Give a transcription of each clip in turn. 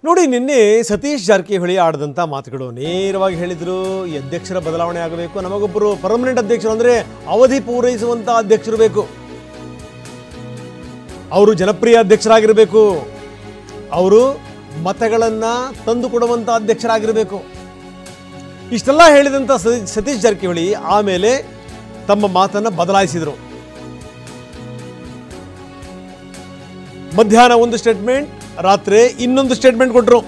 ನೋಡಿ, ನಿನ್ನೆ ಸತೀಶ್ ಜಾರಕಿಹೊಳಿ ಆಡಿದಂಥ ಮಾತುಗಳು ನೇರವಾಗಿ ಹೇಳಿದರು. ಈ ಅಧ್ಯಕ್ಷರ ಬದಲಾವಣೆ ಆಗಬೇಕು, ನಮಗೊಬ್ಬರು ಪರ್ಮನೆಂಟ್ ಅಧ್ಯಕ್ಷರು ಅಂದರೆ ಅವಧಿ ಪೂರೈಸುವಂಥ ಅಧ್ಯಕ್ಷರು ಬೇಕು, ಅವರು ಜನಪ್ರಿಯ ಅಧ್ಯಕ್ಷರಾಗಿರಬೇಕು, ಅವರು ಮತಗಳನ್ನು ತಂದು ಕೊಡುವಂಥ ಅಧ್ಯಕ್ಷರಾಗಿರಬೇಕು. ಇಷ್ಟೆಲ್ಲ ಹೇಳಿದಂಥ ಸತೀಶ್ ಜಾರಕಿಹೊಳಿ ಆಮೇಲೆ ತಮ್ಮ ಮಾತನ್ನು ಬದಲಾಯಿಸಿದರು. ಮಧ್ಯಾಹ್ನ ಒಂದು ಸ್ಟೇಟ್ಮೆಂಟ್, ರಾತ್ರಿ ಇನ್ನೊಂದು ಸ್ಟೇಟ್ಮೆಂಟ್ ಕೊಟ್ಟರು.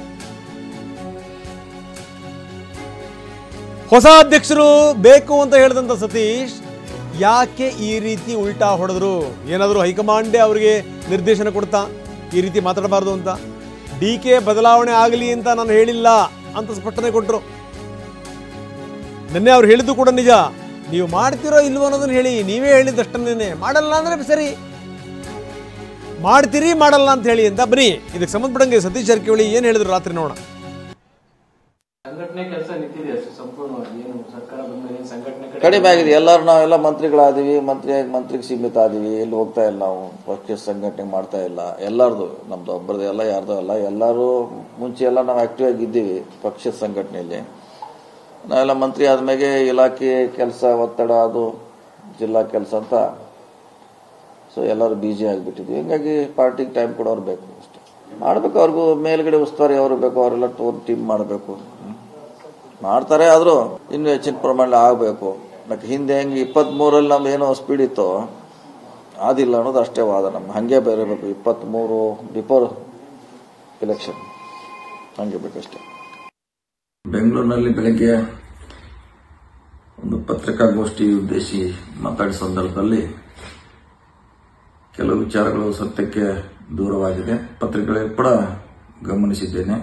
ಹೊಸ ಅಧ್ಯಕ್ಷರು ಬೇಕು ಅಂತ ಹೇಳಿದಂಥ ಸತೀಶ್ ಯಾಕೆ ಈ ರೀತಿ ಉಲ್ಟಾ ಹೊಡೆದ್ರು? ಏನಾದರೂ ಹೈಕಮಾಂಡೇ ಅವರಿಗೆ ನಿರ್ದೇಶನ ಕೊಡ್ತಾ ಈ ರೀತಿ ಮಾತಾಡಬಾರ್ದು ಅಂತ? ಡಿ.ಕೆ ಬದಲಾವಣೆ ಆಗಲಿ ಅಂತ ನಾನು ಹೇಳಿಲ್ಲ ಅಂತ ಸ್ಪಷ್ಟನೆ ಕೊಟ್ಟರು. ನಿನ್ನೆ ಅವ್ರು ಹೇಳಿದ್ದು ಕೂಡ ನಿಜ. ನೀವು ಮಾಡ್ತಿರೋ ಇಲ್ವೋ ಅನ್ನೋದನ್ನ ಹೇಳಿ, ನೀವೇ ಹೇಳಿದ್ದಷ್ಟನ್ನೇ. ಮಾಡಲ್ಲ ಅಂದ್ರೆ ಸರಿ, ಮಾಡ್ತೀರಿ ಮಾಡಲ್ಲ ಅಂತ ಹೇಳಿ ಅಂತ. ಬನ್ನಿ ಇದಕ್ಕೆ ಸಂಬಂಧಪಟ್ಟಂಗೆ ಸತೀಶ್ ಜಾರಕಿಹೊಳಿ ಏನು ಹೇಳಿದ್ರು ರಾತ್ರಿ ನೋಡೋಣ. ಕಡಿಮೆ ಆಗಿದೆ. ಎಲ್ಲರೂ ನಾವೆಲ್ಲ ಮಂತ್ರಿಗಳಾದೀವಿ, ಮಂತ್ರಿಗೆ ಸೀಮಿತ ಆದೀವಿ. ಎಲ್ಲಿ ಹೋಗ್ತಾ ಇಲ್ಲ, ನಾವು ಪಕ್ಷ ಸಂಘಟನೆ ಮಾಡ್ತಾ ಇಲ್ಲ. ಎಲ್ಲರದು, ನಮ್ದು ಒಬ್ಬರದು ಎಲ್ಲ, ಯಾರ್ದು ಅಲ್ಲ. ಎಲ್ಲರೂ ಮುಂಚೆ ಎಲ್ಲ ನಾವು ಆಕ್ಟಿವ್ ಆಗಿದ್ದೀವಿ ಪಕ್ಷದ ಸಂಘಟನೆಯಲ್ಲಿ. ನಾವೆಲ್ಲ ಮಂತ್ರಿ ಆದ್ಮೇಲೆ ಇಲಾಖೆ ಕೆಲಸ, ಒತ್ತಡ, ಅದು ಜಿಲ್ಲಾ ಕೆಲಸ ಅಂತ ಸೊ ಎಲ್ಲರೂ ಬಿಜಿ ಆಗಿಬಿಟ್ಟಿದ್ವಿ. ಹಿಂಗಾಗಿ ಪಾರ್ಟಿಗೆ ಟೈಮ್ ಕೊಡೋರು ಬೇಕು, ಅಷ್ಟೇ ಮಾಡಬೇಕು. ಅವ್ರಿಗೂ ಮೇಲ್ಗಡೆ ಉಸ್ತುವಾರಿ ಅವರು ಬೇಕು, ಅವರೆಲ್ಲ ಟೀಮ್ ಮಾಡಬೇಕು. ಮಾಡ್ತಾರೆ, ಆದರೂ ಇನ್ನೂ ಹೆಚ್ಚಿನ ಪ್ರಮಾಣ ಆಗಬೇಕು. ಮತ್ತೆ ಹಿಂದೆ ಹೆಂಗೆ 23ರಲ್ಲಿ ನಮ್ದು ಏನೋ ಸ್ಪೀಡ್ ಇತ್ತು, ಆದಿಲ್ಲ ಅನ್ನೋದು ಅಷ್ಟೇ ವಾದ. ನಮ್ಗೆ ಹಾಗೆ ಬೇರೆಬೇಕು. 23 ಬಿಫೋರ್ ಎಲೆಕ್ಷನ್ ಹಂಗೆ ಬೇಕಷ್ಟೇ. ಬೆಂಗಳೂರಿನಲ್ಲಿ ಬೆಳಗ್ಗೆ ಒಂದು ಪತ್ರಿಕಾಗೋಷ್ಠಿ ಉದ್ದೇಶಿ ಮಾತಾಡಿದ ಸಂದರ್ಭದಲ್ಲಿ ಕೆಲವು ವಿಚಾರಗಳು ಸತ್ಯಕ್ಕೆ ದೂರವಾಗಿದೆ. ಪತ್ರಿಕೆಗಳಲ್ಲಿ ಕೂಡ ಗಮನಿಸಿದ್ದೇನೆ.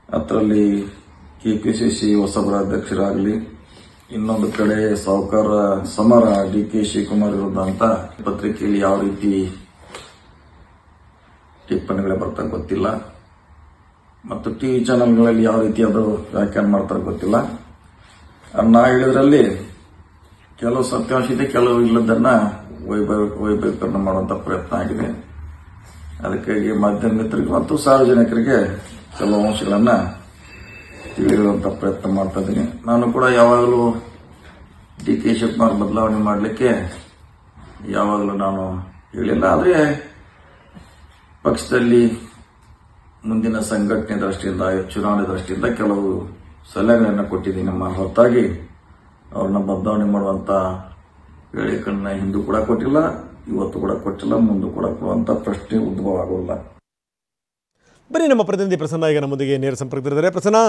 ಅದರಲ್ಲಿ ಕೆಪಿಸಿಸಿ ಹೊಸಬರ ಅಧ್ಯಕ್ಷರಾಗಲಿ, ಇನ್ನೊಂದು ಕಡೆ ಸಾಹುಕಾರ ಸಮರ ಡಿ.ಕೆ ಶಿವಕುಮಾರ್ ವಿರುದ್ಧ ಅಂತ ಪತ್ರಿಕೆಯಲ್ಲಿ ಯಾವ ರೀತಿ ಟಿಪ್ಪಣಿಗಳೇ ಬರ್ತಾರೆ ಗೊತ್ತಿಲ್ಲ, ಮತ್ತು ಟಿವಿ ಚಾನೆಲ್ಗಳಲ್ಲಿ ಯಾವ ರೀತಿ ಅದು ವ್ಯಾಖ್ಯಾನ ಮಾಡ್ತಾರೆ ಗೊತ್ತಿಲ್ಲ. ನಾ ಹೇಳಿದ್ರಲ್ಲಿ ಕೆಲವು ಸತ್ಯಾಂಶ ಇದೆ, ಕೆಲವು ಇಲ್ಲದನ್ನ ವೈಭವೀಕರಣ ಮಾಡುವಂತ ಪ್ರಯತ್ನ ಆಗಿದೆ. ಅದಕ್ಕಾಗಿ ಮಾಧ್ಯಮ ಮಿತ್ರರಿಗೆ ಮತ್ತು ಸಾರ್ವಜನಿಕರಿಗೆ ಕೆಲವು ಅಂಶಗಳನ್ನ ತಿಳಿಯುವಂತ ಪ್ರಯತ್ನ ಮಾಡ್ತಾ ಇದ್ದೀನಿ. ನಾನು ಕೂಡ ಯಾವಾಗಲೂ ಡಿ.ಕೆ ಶಿವಕುಮಾರ್ ಬದಲಾವಣೆ ಮಾಡಲಿಕ್ಕೆ ಯಾವಾಗಲೂ ನಾನು ಹೇಳಿಲ್ಲ. ಆದರೆ ಪಕ್ಷದಲ್ಲಿ ಮುಂದಿನ ಸಂಘಟನೆ ದೃಷ್ಟಿಯಿಂದ, ಚುನಾವಣೆ ದೃಷ್ಟಿಯಿಂದ ಕೆಲವು ಸಲಹೆಗಳನ್ನು ಕೊಟ್ಟಿದ್ದೀನಿ. ನಮ್ಮ ಹೊರತಾಗಿ ಅವ್ರನ್ನ ಬದಲಾವಣೆ ಮಾಡುವಂತ ಹೇಳಿಕೆಗಳನ್ನ ಹಿಂದೂ ಕೂಡ ಕೊಟ್ಟಿಲ್ಲ, ಇವತ್ತು ಕೂಡ ಕೊಟ್ಟಿಲ್ಲ, ಮುಂದೆ ಕೂಡ ಕೊಡುವಂತ ಪ್ರಶ್ನೆ ಉದ್ಭವ ಆಗೋಲ್ಲ. ಬನ್ನಿ, ನಮ್ಮ ಪ್ರತಿನಿಧಿ ಪ್ರಸನ್ನ ಈಗ ನಮ್ಮೊಂದಿಗೆ ನೇರ ಸಂಪರ್ಕದಲ್ಲಿದ್ದಾರೆ. ಪ್ರಸನ್ನ,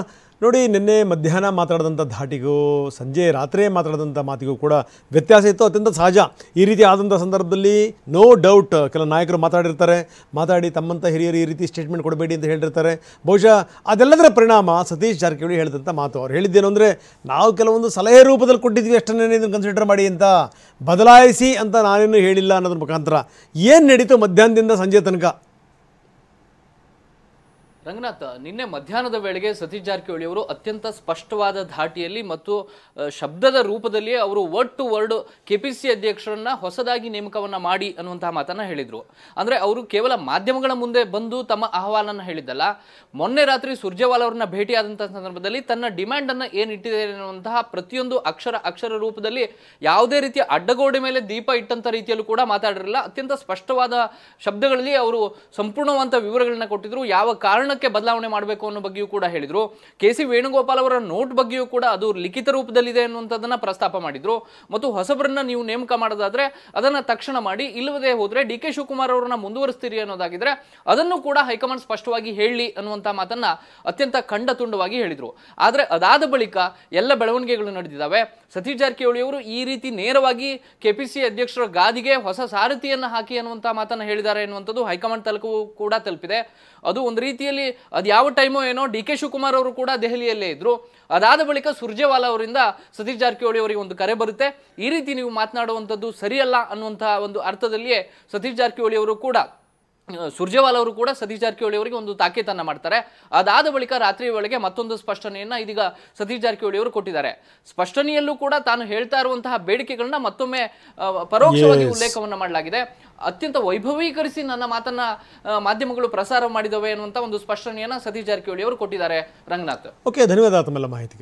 ನೋಡಿ, ನಿನ್ನೆ ಮಧ್ಯಾಹ್ನ ಮಾತಾಡಿದಂಥ ಧಾಟಿಗೂ ಸಂಜೆ ರಾತ್ರಿ ಮಾತಾಡಿದಂಥ ಮಾತಿಗೂ ಕೂಡ ವ್ಯತ್ಯಾಸ ಇತ್ತು. ಅತ್ಯಂತ ಸಹಜ. ಈ ರೀತಿ ಆದಂಥ ಸಂದರ್ಭದಲ್ಲಿ ನೋ ಡೌಟ್ ಕೆಲ ನಾಯಕರು ಮಾತಾಡಿ ತಮ್ಮಂಥ ಹಿರಿಯರು ಈ ರೀತಿ ಸ್ಟೇಟ್ಮೆಂಟ್ ಕೊಡಬೇಡಿ ಅಂತ ಹೇಳಿರ್ತಾರೆ. ಬಹುಶಃ ಅದೆಲ್ಲದರ ಪರಿಣಾಮ ಸತೀಶ್ ಜಾರಕಿಹೊಳಿ ಹೇಳಿದಂಥ ಮಾತು. ಅವ್ರು ಹೇಳಿದ್ದೇನು ಅಂದರೆ, ನಾವು ಕೆಲವೊಂದು ಸಲಹೆ ರೂಪದಲ್ಲಿ ಕೊಟ್ಟಿದ್ವಿ ಅಷ್ಟನ್ನೇ, ಇದನ್ನು ಕನ್ಸಿಡರ್ ಮಾಡಿ ಅಂತ, ಬದಲಾಯಿಸಿ ಅಂತ ನಾನೇನು ಹೇಳಿಲ್ಲ ಅನ್ನೋದ್ರ ಮುಖಾಂತರ ಏನು ನಡೀತು ಮಧ್ಯಾಹ್ನದಿಂದ ಸಂಜೆ ತನಕ? ರಂಗನಾಥ್, ನಿನ್ನೆ ಮಧ್ಯಾಹ್ನದ ವೇಳೆಗೆ ಸತೀಶ್ ಜಾರಕಿಹೊಳಿ ಅವರು ಅತ್ಯಂತ ಸ್ಪಷ್ಟವಾದ ಧಾಟಿಯಲ್ಲಿ ಮತ್ತು ಶಬ್ದದ ರೂಪದಲ್ಲಿ ಅವರು ವರ್ಡ್ ಟು ವರ್ಡ್ ಕೆಪಿಸಿಸಿ ಅಧ್ಯಕ್ಷರನ್ನ ಹೊಸದಾಗಿ ನೇಮಕವನ್ನ ಮಾಡಿ ಅನ್ನುವಂತಹ ಮಾತನ್ನ ಹೇಳಿದ್ರು. ಅಂದ್ರೆ ಅವರು ಕೇವಲ ಮಾಧ್ಯಮಗಳ ಮುಂದೆ ಬಂದು ತಮ್ಮ ಅಹವಾಲನ್ನ ಹೇಳಿದ್ದಲ್ಲ, ಮೊನ್ನೆ ರಾತ್ರಿ ಸುರ್ಜೇವಾಲಾ ಅವರನ್ನ ಭೇಟಿಯಾದಂತಹ ಸಂದರ್ಭದಲ್ಲಿ ತನ್ನ ಡಿಮ್ಯಾಂಡ್ ಅನ್ನ ಏನಿಟ್ಟಿದೆ ಅನ್ನುವಂತಹ ಪ್ರತಿಯೊಂದು ಅಕ್ಷರ ರೂಪದಲ್ಲಿ ಯಾವುದೇ ರೀತಿಯ ಅಡ್ಡಗೋಡೆ ಮೇಲೆ ದೀಪ ಇಟ್ಟಂತ ರೀತಿಯಲ್ಲೂ ಕೂಡ ಮಾತಾಡಿರಲಿಲ್ಲ. ಅತ್ಯಂತ ಸ್ಪಷ್ಟವಾದ ಶಬ್ದಗಳಲ್ಲಿ ಅವರು ಸಂಪೂರ್ಣವಾದ ವಿವರಗಳನ್ನ ಕೊಟ್ಟಿದ್ರು. ಯಾವ ಕಾರಣಕ್ಕೆ ಬದಲಾವಣೆ ಮಾಡಬೇಕು ಅನ್ನೋ ಬಗ್ಗೆಯೂ ಕೂಡ ಹೇಳಿದ್ರು. ಕೆ.ಸಿ. ವೇಣುಗೋಪಾಲ್ ಅವರ ನೋಟ್ ಬಗ್ಗೆಯೂ ಕೂಡ ಅದು ಲಿಖಿತ ರೂಪದಲ್ಲಿದೆ ಅನ್ನುವಂಥದ್ದನ್ನ ಪ್ರಸ್ತಾಪ ಮಾಡಿದ್ರು. ಮತ್ತು ಹೊಸಬರನ್ನ ನೀವು ನೇಮಕ ಮಾಡೋದಾದ್ರೆ ಅದನ್ನ ತಕ್ಷಣ ಮಾಡಿ, ಇಲ್ಲದೇ ಹೋದ್ರೆ ಡಿ.ಕೆ ಶಿವಕುಮಾರ್ ಅವರನ್ನ ಮುಂದುವರಿಸ್ತೀರಿ ಅನ್ನೋದಾಗಿದ್ರೆ ಅದನ್ನು ಕೂಡ ಹೈಕಮಾಂಡ್ ಸ್ಪಷ್ಟವಾಗಿ ಹೇಳಿ ಅನ್ನುವಂತ ಮಾತನ್ನ ಅತ್ಯಂತ ಖಂಡತುಂಡವಾಗಿ ಹೇಳಿದ್ರು. ಆದ್ರೆ ಅದಾದ ಬಳಿಕ ಎಲ್ಲ ಬೆಳವಣಿಗೆಗಳು ನಡೆದಿದ್ದಾವೆ. ಸತೀಶ್ ಜಾರಕಿಹೊಳಿ ಅವರು ಈ ರೀತಿ ನೇರವಾಗಿ ಕೆಪಿಸಿಸಿ ಅಧ್ಯಕ್ಷರ ಗಾದಿಗೆ ಹೊಸ ಸಾರಥಿಯನ್ನ ಹಾಕಿ ಅನ್ನುವಂತ ಮಾತನ್ನ ಹೇಳಿದ್ದಾರೆ ಎನ್ನುವಂಥದ್ದು ಹೈಕಮಾಂಡ್ ತಲುಪು ಕೂಡ ತಲುಪಿದೆ. ಅದು ಒಂದು ರೀತಿಯಲ್ಲಿ ಅದು ಯಾವ ಟೈಮೋ ಏನೋ ಡಿ.ಕೆ ಶಿವಕುಮಾರ್ ಅವರು ಕೂಡ ದೆಹಲಿಯಲ್ಲೇ ಇದ್ರು. ಅದಾದ ಬಳಿಕ ಸುರ್ಜೇವಾಲಾ ಅವರಿಂದ ಸತೀಶ್ ಜಾರಕಿಹೊಳಿ ಅವರಿಗೆ ಒಂದು ಕರೆ ಬರುತ್ತೆ. ಈ ರೀತಿ ನೀವು ಮಾತನಾಡುವಂಥದ್ದು ಸರಿಯಲ್ಲ ಅನ್ನುವಂತಹ ಒಂದು ಅರ್ಥದಲ್ಲಿಯೇ ಸತೀಶ್ ಜಾರಕಿಹೊಳಿ ಅವರು ಕೂಡ ಸುರ್ಜೇವಾಲ ಅವರು ಕೂಡ ಸತೀಶ್ ಜಾರಕಿಹೊಳಿ ಅವರಿಗೆ ಒಂದು ತಾಕೀತನ್ನ ಮಾಡ್ತಾರೆ. ಅದಾದ ಬಳಿಕ ರಾತ್ರಿ ವೇಳೆಗೆ ಮತ್ತೊಂದು ಸ್ಪಷ್ಟನೆಯನ್ನ ಇದೀಗ ಸತೀಶ್ ಜಾರಕಿಹೊಳಿ ಅವರು ಕೊಟ್ಟಿದ್ದಾರೆ. ಸ್ಪಷ್ಟನೆಯಲ್ಲೂ ಕೂಡ ತಾನು ಹೇಳ್ತಾ ಇರುವಂತಹ ಬೇಡಿಕೆಗಳನ್ನ ಮತ್ತೊಮ್ಮೆ ಪರೋಕ್ಷವಾಗಿ ಉಲ್ಲೇಖವನ್ನ ಮಾಡಲಾಗಿದೆ. ಅತ್ಯಂತ ವೈಭವೀಕರಿಸಿ ನನ್ನ ಮಾತನ್ನ ಮಾಧ್ಯಮಗಳು ಪ್ರಸಾರ ಮಾಡಿದವೆ ಅನ್ನುವಂತ ಒಂದು ಸ್ಪಷ್ಟನೆಯನ್ನ ಸತೀಶ್ ಜಾರಕಿಹೊಳಿ ಅವರು ಕೊಟ್ಟಿದ್ದಾರೆ. ರಂಗನಾಥ್, ಓಕೆ, ಧನ್ಯವಾದ ತಮ್ಮೆಲ್ಲ ಮಾಹಿತಿಗೆ.